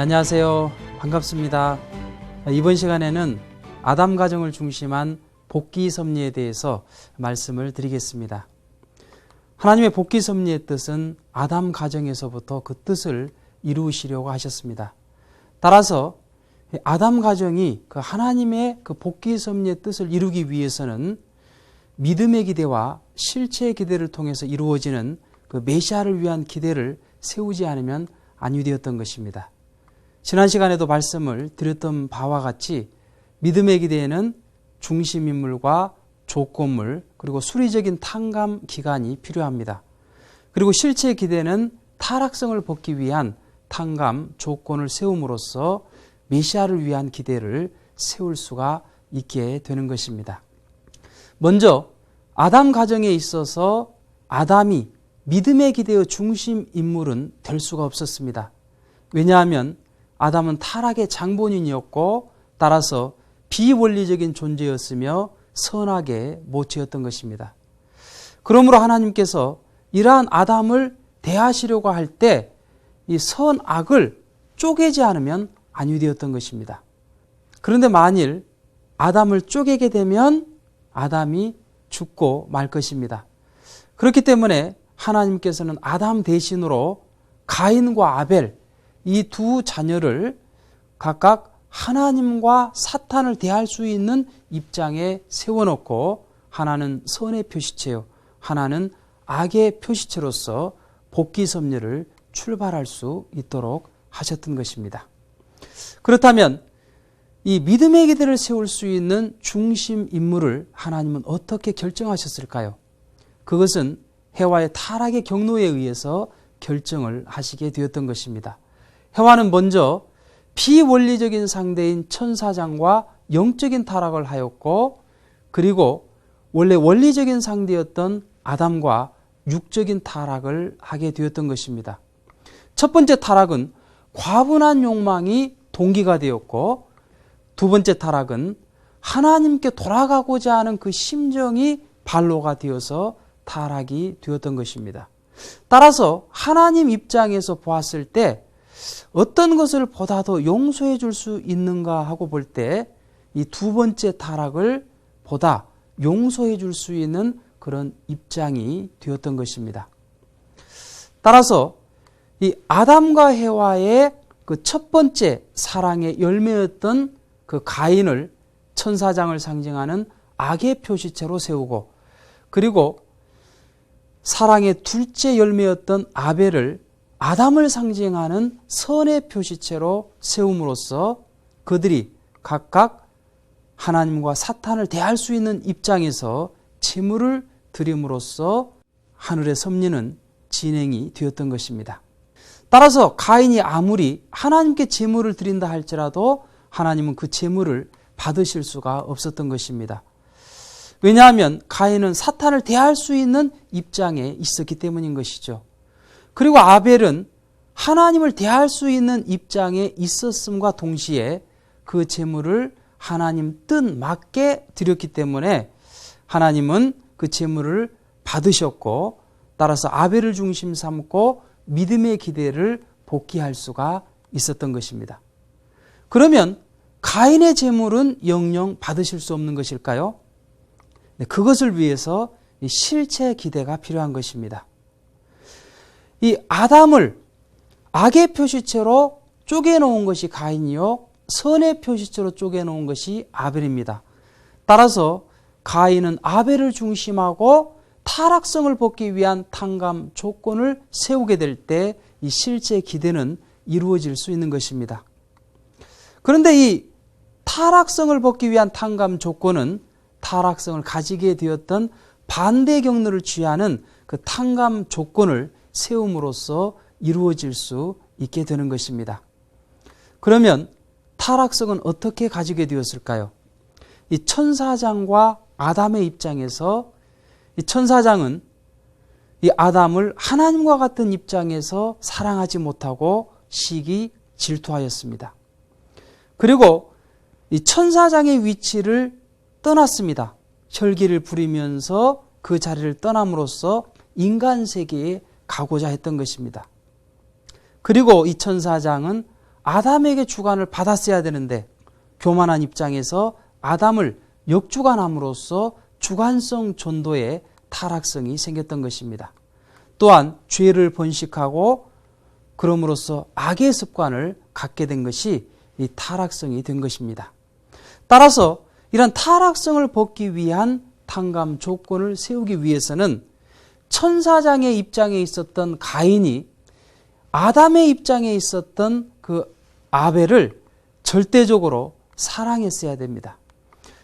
안녕하세요. 반갑습니다. 이번 시간에는 아담 가정을 중심한 복귀 섭리에 대해서 말씀을 드리겠습니다. 하나님의 복귀 섭리의 뜻은 아담 가정에서부터 그 뜻을 이루시려고 하셨습니다. 따라서 아담 가정이 그 하나님의 그 복귀 섭리의 뜻을 이루기 위해서는 믿음의 기대와 실체의 기대를 통해서 이루어지는 그 메시아를 위한 기대를 세우지 않으면 아니 되었던 것입니다. 지난 시간에도 말씀을 드렸던 바와 같이 믿음의 기대에는 중심인물과 조건물 그리고 수리적인 탕감 기간이 필요합니다. 그리고 실체의 기대는 타락성을 벗기 위한 탕감 조건을 세움으로써 메시아를 위한 기대를 세울 수가 있게 되는 것입니다. 먼저 아담 가정에 있어서 아담이 믿음의 기대의 중심 인물은 될 수가 없었습니다. 왜냐하면 아담은 타락의 장본인이었고 따라서 비원리적인 존재였으며 선악의 모체였던 것입니다. 그러므로 하나님께서 이러한 아담을 대하시려고 할 때 이 선악을 쪼개지 않으면 아니 되었던 것입니다. 그런데 만일 아담을 쪼개게 되면 아담이 죽고 말 것입니다. 그렇기 때문에 하나님께서는 아담 대신으로 가인과 아벨 이 두 자녀를 각각 하나님과 사탄을 대할 수 있는 입장에 세워놓고 하나는 선의 표시체요, 하나는 악의 표시체로서 복귀 섭리를 출발할 수 있도록 하셨던 것입니다. 그렇다면 이 믿음의 기대를 세울 수 있는 중심 인물을 하나님은 어떻게 결정하셨을까요? 그것은 해와의 타락의 경로에 의해서 결정을 하시게 되었던 것입니다. 해와는 먼저 비원리적인 상대인 천사장과 영적인 타락을 하였고 그리고 원래 원리적인 상대였던 아담과 육적인 타락을 하게 되었던 것입니다. 첫 번째 타락은 과분한 욕망이 동기가 되었고 두 번째 타락은 하나님께 돌아가고자 하는 그 심정이 발로가 되어서 타락이 되었던 것입니다. 따라서 하나님 입장에서 보았을 때 어떤 것을 보다 더 용서해 줄 수 있는가 하고 볼 때 이 두 번째 타락을 보다 용서해 줄 수 있는 그런 입장이 되었던 것입니다. 따라서 이 아담과 해와의 그 첫 번째 사랑의 열매였던 그 가인을 천사장을 상징하는 악의 표시체로 세우고 그리고 사랑의 둘째 열매였던 아벨을 아담을 상징하는 선의 표시체로 세움으로써 그들이 각각 하나님과 사탄을 대할 수 있는 입장에서 제물을 드림으로써 하늘의 섭리는 진행이 되었던 것입니다. 따라서 가인이 아무리 하나님께 제물을 드린다 할지라도 하나님은 그 제물을 받으실 수가 없었던 것입니다. 왜냐하면 가인은 사탄을 대할 수 있는 입장에 있었기 때문인 것이죠. 그리고 아벨은 하나님을 대할 수 있는 입장에 있었음과 동시에 그 제물을 하나님 뜻 맞게 드렸기 때문에 하나님은 그 제물을 받으셨고 따라서 아벨을 중심 삼고 믿음의 기대를 복귀할 수가 있었던 것입니다. 그러면 가인의 제물은 영영 받으실 수 없는 것일까요? 그것을 위해서 실체 기대가 필요한 것입니다. 이 아담을 악의 표시체로 쪼개놓은 것이 가인이요 선의 표시체로 쪼개놓은 것이 아벨입니다. 따라서 가인은 아벨을 중심하고 타락성을 벗기 위한 탕감 조건을 세우게 될 때 이 실제 기대는 이루어질 수 있는 것입니다. 그런데 이 타락성을 벗기 위한 탕감 조건은 타락성을 가지게 되었던 반대 경로를 취하는 그 탕감 조건을 세움으로써 이루어질 수 있게 되는 것입니다. 그러면 타락성은 어떻게 가지게 되었을까요? 이 천사장과 아담의 입장에서 이 천사장은 이 아담을 하나님과 같은 입장에서 사랑하지 못하고 시기 질투하였습니다. 그리고 이 천사장의 위치를 떠났습니다. 혈기를 부리면서 그 자리를 떠남으로써 인간 세계에 가고자 했던 것입니다. 그리고 이 천사장은 아담에게 주관을 받았어야 되는데 교만한 입장에서 아담을 역주관함으로써 주관성 전도의 타락성이 생겼던 것입니다. 또한 죄를 번식하고 그럼으로써 악의 습관을 갖게 된 것이 이 타락성이 된 것입니다. 따라서 이런 타락성을 벗기 위한 탕감 조건을 세우기 위해서는 천사장의 입장에 있었던 가인이 아담의 입장에 있었던 그 아벨을 절대적으로 사랑했어야 됩니다.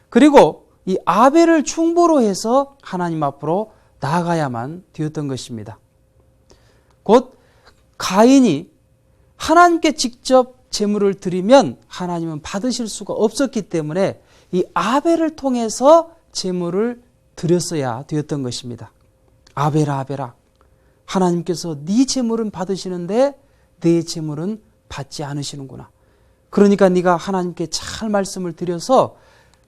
그리고 이 아벨을 충보로 해서 하나님 앞으로 나아가야만 되었던 것입니다. 곧 가인이 하나님께 직접 제물을 드리면 하나님은 받으실 수가 없었기 때문에 이 아벨을 통해서 제물을 드렸어야 되었던 것입니다. 아벨아, 아벨아, 하나님께서 네 제물은 받으시는데 내 제물은 받지 않으시는구나. 그러니까 네가 하나님께 잘 말씀을 드려서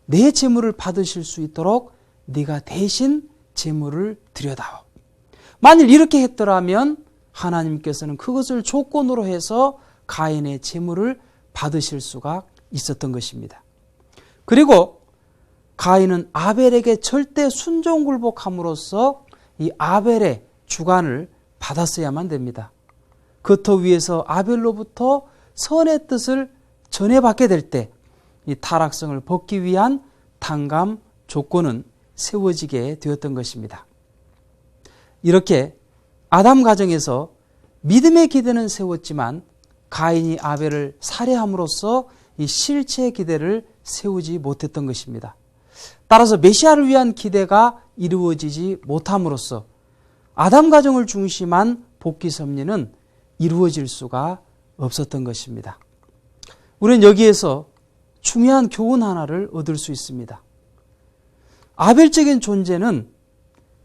내 제물을 받으실 수 있도록 네가 대신 제물을 드려다오. 만일 이렇게 했더라면 하나님께서는 그것을 조건으로 해서 가인의 제물을 받으실 수가 있었던 것입니다. 그리고 가인은 아벨에게 절대 순종굴복함으로써 이 아벨의 주관을 받았어야만 됩니다. 그렇다고 위해서 아벨로부터 선의 뜻을 전해받게 될 때 이 타락성을 벗기 위한 탕감 조건은 세워지게 되었던 것입니다. 이렇게 아담 가정에서 믿음의 기대는 세웠지만 가인이 아벨을 살해함으로써 이 실체의 기대를 세우지 못했던 것입니다. 따라서 메시아를 위한 기대가 이루어지지 못함으로써 아담 가정을 중심한 복귀 섭리는 이루어질 수가 없었던 것입니다. 우리는 여기에서 중요한 교훈 하나를 얻을 수 있습니다. 아벨적인 존재는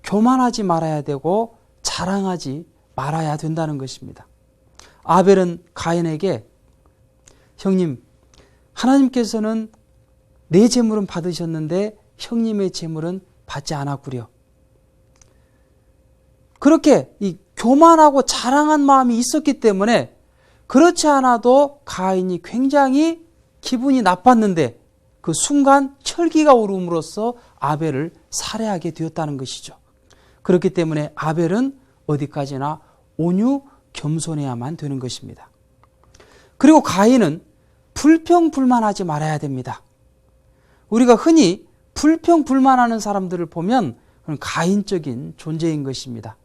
교만하지 말아야 되고 자랑하지 말아야 된다는 것입니다. 아벨은 가인에게 형님, 하나님께서는 내 제물은 받으셨는데 형님의 제물은 받지 않았구려. 그렇게 이 교만하고 자랑한 마음이 있었기 때문에 그렇지 않아도 가인이 굉장히 기분이 나빴는데 그 순간 철기가 오름으로써 아벨을 살해하게 되었다는 것이죠. 그렇기 때문에 아벨은 어디까지나 온유 겸손해야만 되는 것입니다. 그리고 가인은 불평불만하지 말아야 됩니다. 우리가 흔히 불평불만하는 사람들을 보면 그건 가인적인 존재인 것입니다.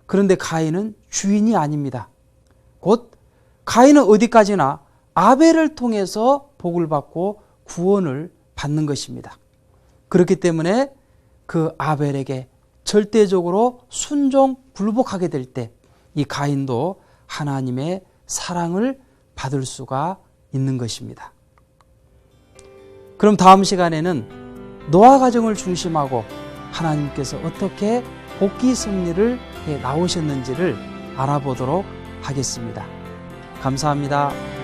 그런데 가인은 주인이 아닙니다. 곧 가인은 어디까지나 아벨을 통해서 복을 받고 구원을 받는 것입니다. 그렇기 때문에 그 아벨에게 절대적으로 순종 굴복하게 될 때 이 가인도 하나님의 사랑을 받을 수가 있는 것입니다. 그럼 다음 시간에는 노아 가정을 중심하고 하나님께서 어떻게 복귀 섭리를 해 나오셨는지를 알아보도록 하겠습니다. 감사합니다.